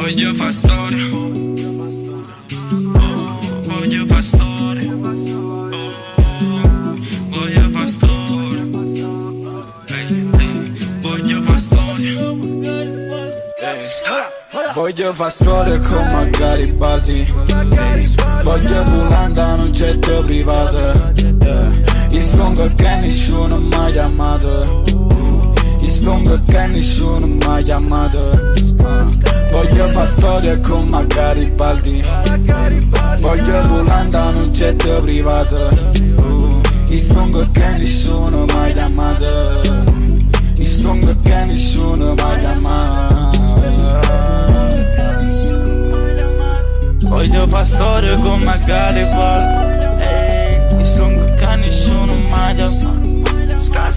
Voglio fa storia, voglio fa storia, voglio fa storia, voglio fa storia. Voglio fa storia con Garibaldi. Voglio volare da un jet privato. Il song che nessuno mai chiamato. Il song che nessuno mai chiamato. Voglio fa storia con Garibaldi. Voglio volare da un jet privato. Il song che nessuno mai chiamato. Il song che nessuno mai chiamato. Voglio fa storia con Garibaldi. Il song che nessuno mai chiamato. Scar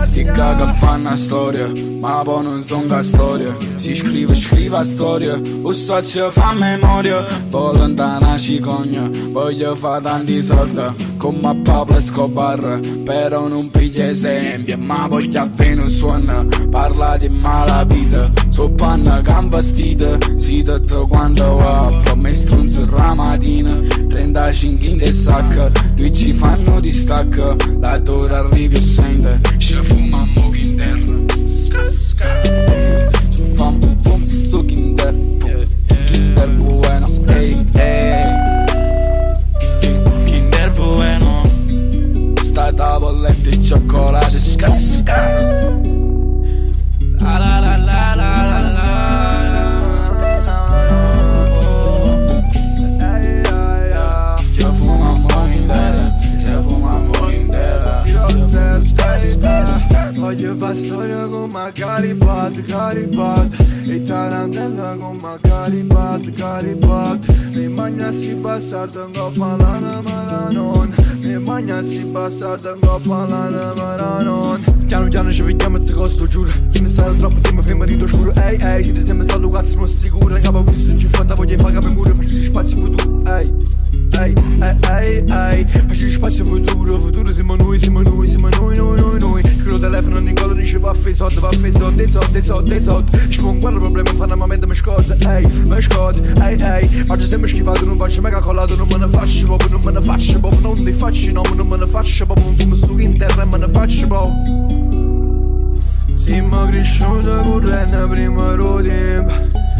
sti caga fanno storia, ma poi non son ca storia. Si scrive a storia, o so ci fa memoria. Poi lontana cicogna, voglio fa tanti soldi come Pablo Escobar, però non piglia esempio, ma voglio appena un suono. Parla di mala vita, so panna che vestita, si tutto quanto va, per me strunzo la mattina, 35 in de sacca, due ci fanno di stacca, la tora arrivi e sente, ci fuma un po' in terra, ci fa un po' sto kinder bueno, kinder bueno, sta da bollette e cioccolato, la la la la la la la. Ci fumiamo in terra, ci fumiamo in terra. Voglio fa storia con Garibaldi, e tarantella con Garibaldi. Mi magnassi bastardo in coppa alla maranon. Mi magnassi bastardo in coppa alla maranon. Piano ci vediamo e te costo giuro. Chi mi sta troppo tempo fermo rito scuro. Ehi, siete sempre stato cazzo non sicuro. In capo visto ci fatta voglio fare capo muro. Facci spazio futuro. Facci spazio futuro. Siamo noi. Scrivo telefono in coda dice va a fare soldi. Spongo guarda il problema fanno ma mente mi scorda. Faccio sempre schifato, non faccio mega colato. Non me ne faccio proprio, non li faccio proprio. Non me ne faccio proprio. Non fumo su in terra e me ne faccio proprio. Siamo cresciuti correndo prima tempo.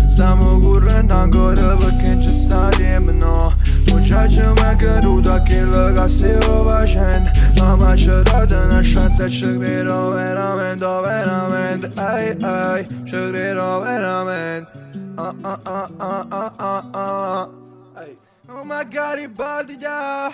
Stiamo correndo ancora perché non ci sta tempo, no. Non ci mai creduto a quello che stiamo facendo. Ma ci ha dato una chance e ci credo veramente. Ci credo veramente. Oh my Garibaldi, yeah.